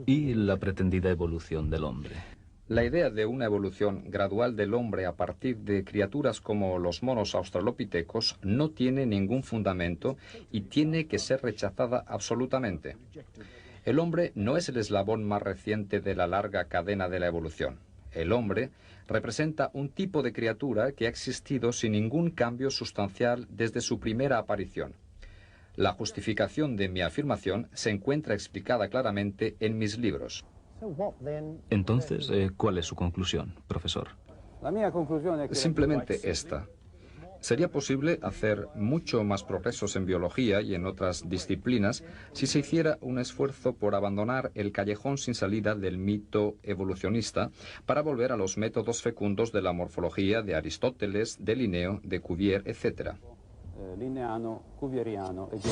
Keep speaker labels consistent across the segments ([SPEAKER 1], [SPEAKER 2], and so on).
[SPEAKER 1] ¿Y la pretendida evolución del hombre?
[SPEAKER 2] La idea de una evolución gradual del hombre a partir de criaturas como los monos australopitecos no tiene ningún fundamento y tiene que ser rechazada absolutamente. El hombre no es el eslabón más reciente de la larga cadena de la evolución. El hombre representa un tipo de criatura que ha existido sin ningún cambio sustancial desde su primera aparición. La justificación de mi afirmación se encuentra explicada claramente en mis libros.
[SPEAKER 1] Entonces, ¿cuál es su conclusión, profesor?
[SPEAKER 2] Simplemente esta. Sería posible hacer mucho más progresos en biología y en otras disciplinas si se hiciera un esfuerzo por abandonar el callejón sin salida del mito evolucionista para volver a los métodos fecundos de la morfología de Aristóteles, de Linneo, de Cuvier, etc.
[SPEAKER 3] Linneano, Cuvieriano, etc.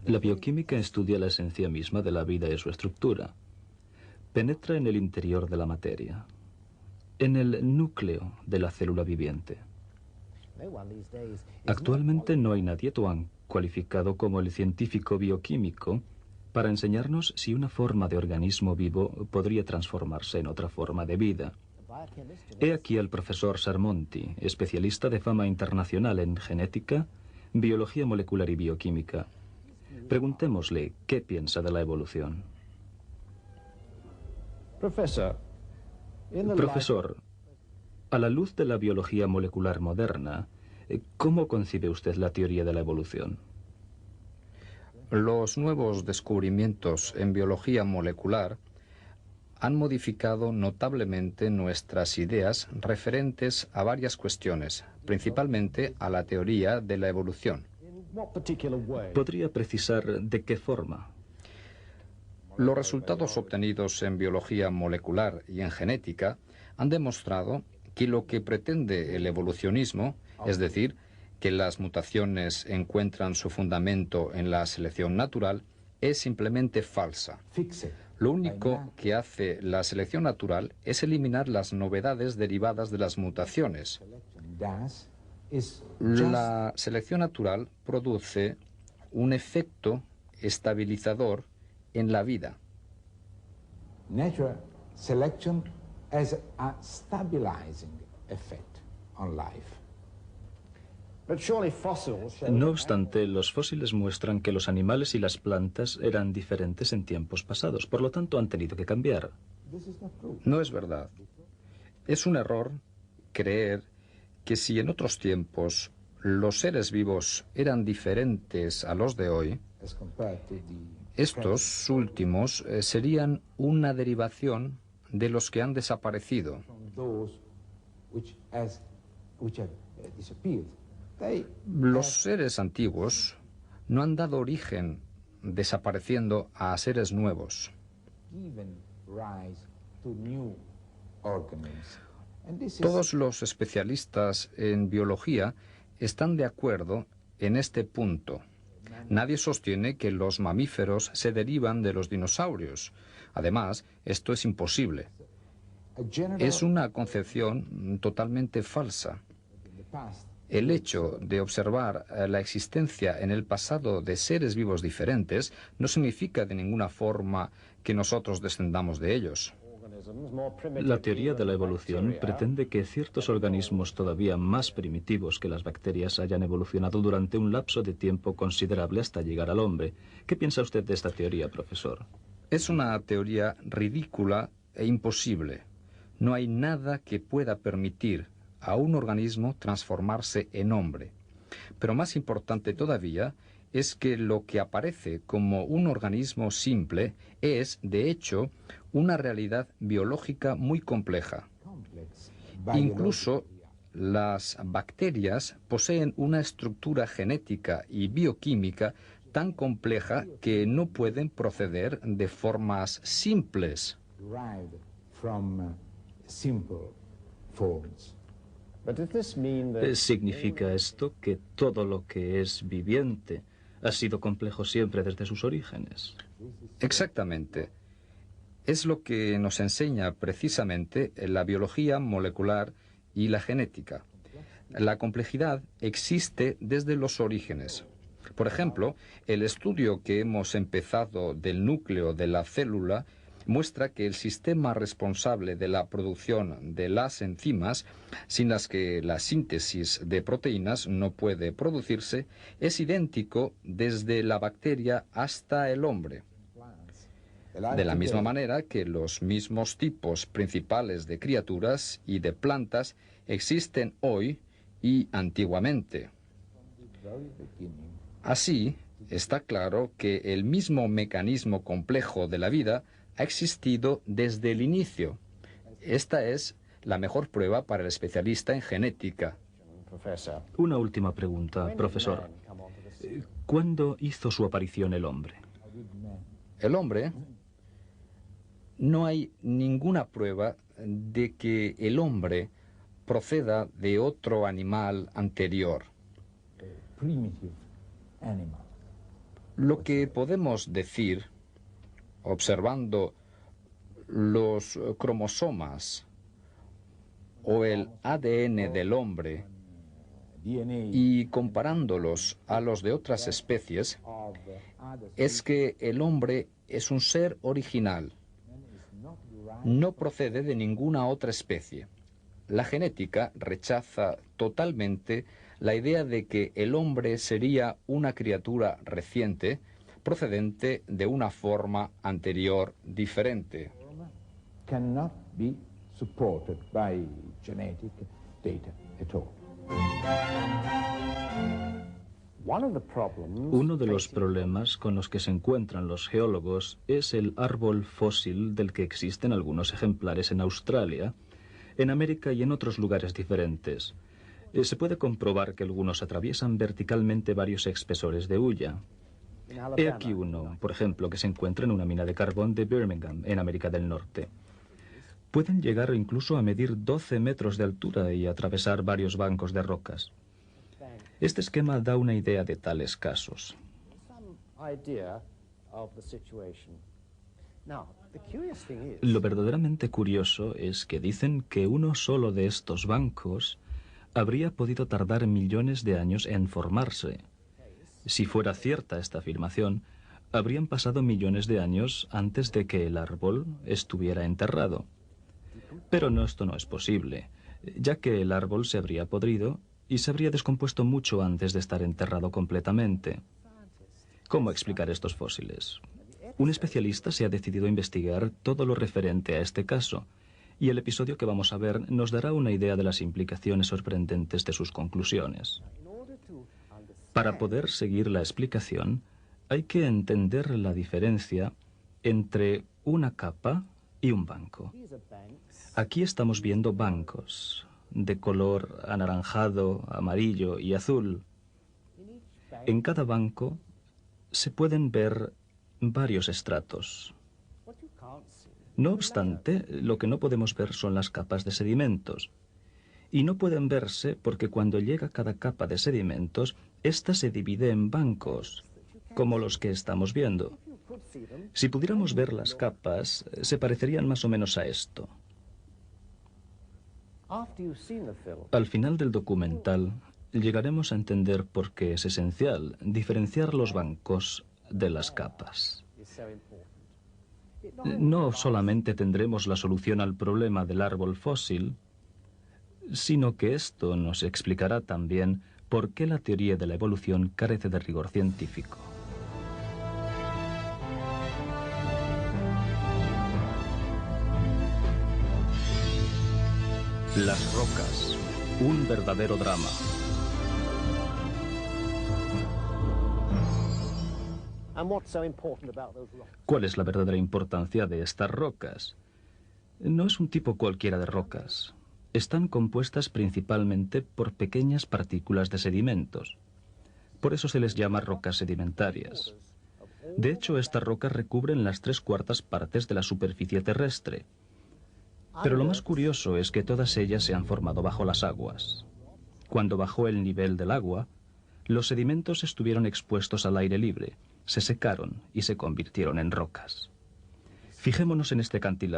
[SPEAKER 1] La bioquímica estudia la esencia misma de la vida y su estructura. Penetra en el interior de la materia, en el núcleo de la célula viviente. Actualmente no hay nadie tan cualificado como el científico bioquímico para enseñarnos si una forma de organismo vivo podría transformarse en otra forma de vida. He aquí al profesor Sermonti, especialista de fama internacional en genética, biología molecular y bioquímica. Preguntémosle qué piensa de la evolución. Profesor, a la luz de la biología molecular moderna, ¿cómo concibe usted la teoría de la evolución?
[SPEAKER 2] Los nuevos descubrimientos en biología molecular han modificado notablemente nuestras ideas referentes a varias cuestiones, principalmente a la teoría de la evolución.
[SPEAKER 1] ¿Podría precisar de qué forma?
[SPEAKER 2] Los resultados obtenidos en biología molecular y en genética han demostrado que lo que pretende el evolucionismo, es decir, que las mutaciones encuentran su fundamento en la selección natural, es simplemente falsa. Lo único que hace la selección natural es eliminar las novedades derivadas de las mutaciones. La selección natural produce un efecto estabilizador en la vida.
[SPEAKER 4] Natural selection has a stabilizing effect on life.
[SPEAKER 1] No obstante, los fósiles muestran que los animales y las plantas eran diferentes en tiempos pasados, por lo tanto han tenido que cambiar.
[SPEAKER 2] No es verdad. Es un error creer que si en otros tiempos los seres vivos eran diferentes a los de hoy, estos últimos serían una derivación de los que han desaparecido. Los seres antiguos no han dado origen desapareciendo a seres nuevos. Todos los especialistas en biología están de acuerdo en este punto. Nadie sostiene que los mamíferos se derivan de los dinosaurios. Además, esto es imposible. Es una concepción totalmente falsa. El hecho de observar la existencia en el pasado de seres vivos diferentes no significa de ninguna forma que nosotros descendamos de ellos.
[SPEAKER 1] La teoría de la evolución pretende que ciertos organismos todavía más primitivos que las bacterias hayan evolucionado durante un lapso de tiempo considerable hasta llegar al hombre. ¿Qué piensa usted de esta teoría, profesor?
[SPEAKER 2] Es una teoría ridícula e imposible. No hay nada que pueda permitir a un organismo transformarse en hombre. Pero más importante todavía es que lo que aparece como un organismo simple es, de hecho, una realidad biológica muy compleja. Incluso las bacterias poseen una estructura genética y bioquímica tan compleja que no pueden proceder de formas simples.
[SPEAKER 1] ¿Significa esto que todo lo que es viviente Ha sido complejo siempre desde sus orígenes.
[SPEAKER 2] Exactamente. Es lo que nos enseña precisamente la biología molecular y la genética. La complejidad existe desde los orígenes. Por ejemplo, el estudio que hemos empezado del núcleo de la célula muestra que el sistema responsable de la producción de las enzimas, sin las que la síntesis de proteínas no puede producirse, es idéntico desde la bacteria hasta el hombre. De la misma manera que los mismos tipos principales de criaturas y de plantas existen hoy y antiguamente. Así, está claro que el mismo mecanismo complejo de la vida ha existido desde el inicio. Esta es la mejor prueba para el especialista en genética.
[SPEAKER 1] Una última pregunta, profesor. ¿Cuándo hizo su aparición el hombre?
[SPEAKER 2] El hombre, no hay ninguna prueba de que el hombre proceda de otro animal anterior. Lo que podemos decir, observando los cromosomas o el ADN del hombre y comparándolos a los de otras especies, es que el hombre es un ser original. No procede de ninguna otra especie. La genética rechaza totalmente la idea de que el hombre sería una criatura reciente, procedente de una forma anterior diferente.
[SPEAKER 4] Cannot be supported by genetic data at all.
[SPEAKER 1] Uno de los problemas con los que se encuentran los geólogos es el árbol fósil del que existen algunos ejemplares en Australia, en América y en otros lugares diferentes. Se puede comprobar que algunos atraviesan verticalmente varios espesores de hulla. He aquí uno, por ejemplo, que se encuentra en una mina de carbón de Birmingham, en América del Norte. Pueden llegar incluso a medir 12 metros de altura y atravesar varios bancos de rocas. Este esquema da una idea de tales casos. Lo verdaderamente curioso es que dicen que uno solo de estos bancos habría podido tardar millones de años en formarse. Si fuera cierta esta afirmación, habrían pasado millones de años antes de que el árbol estuviera enterrado. Pero esto no es posible, ya que el árbol se habría podrido y se habría descompuesto mucho antes de estar enterrado completamente. ¿Cómo explicar estos fósiles? Un especialista se ha decidido a investigar todo lo referente a este caso, y el episodio que vamos a ver nos dará una idea de las implicaciones sorprendentes de sus conclusiones. Para poder seguir la explicación, hay que entender la diferencia entre una capa y un banco. Aquí estamos viendo bancos de color anaranjado, amarillo y azul. En cada banco se pueden ver varios estratos. No obstante, lo que no podemos ver son las capas de sedimentos. Y no pueden verse porque cuando llega cada capa de sedimentos, ésta se divide en bancos, como los que estamos viendo. Si pudiéramos ver las capas, se parecerían más o menos a esto. Al final del documental, llegaremos a entender por qué es esencial diferenciar los bancos de las capas. No solamente tendremos la solución al problema del árbol fósil, sino que esto nos explicará también por qué la teoría de la evolución carece de rigor científico. Las rocas, un verdadero drama. ¿Cuál es la verdadera importancia de estas rocas? No es un tipo cualquiera de rocas. Están compuestas principalmente por pequeñas partículas de sedimentos. Por eso se les llama rocas sedimentarias. De hecho, estas rocas recubren las 3/4 partes de la superficie terrestre. Pero lo más curioso es que todas ellas se han formado bajo las aguas. Cuando bajó el nivel del agua, Los sedimentos estuvieron expuestos al aire libre, se secaron y se convirtieron en rocas. Fijémonos en este acantilado.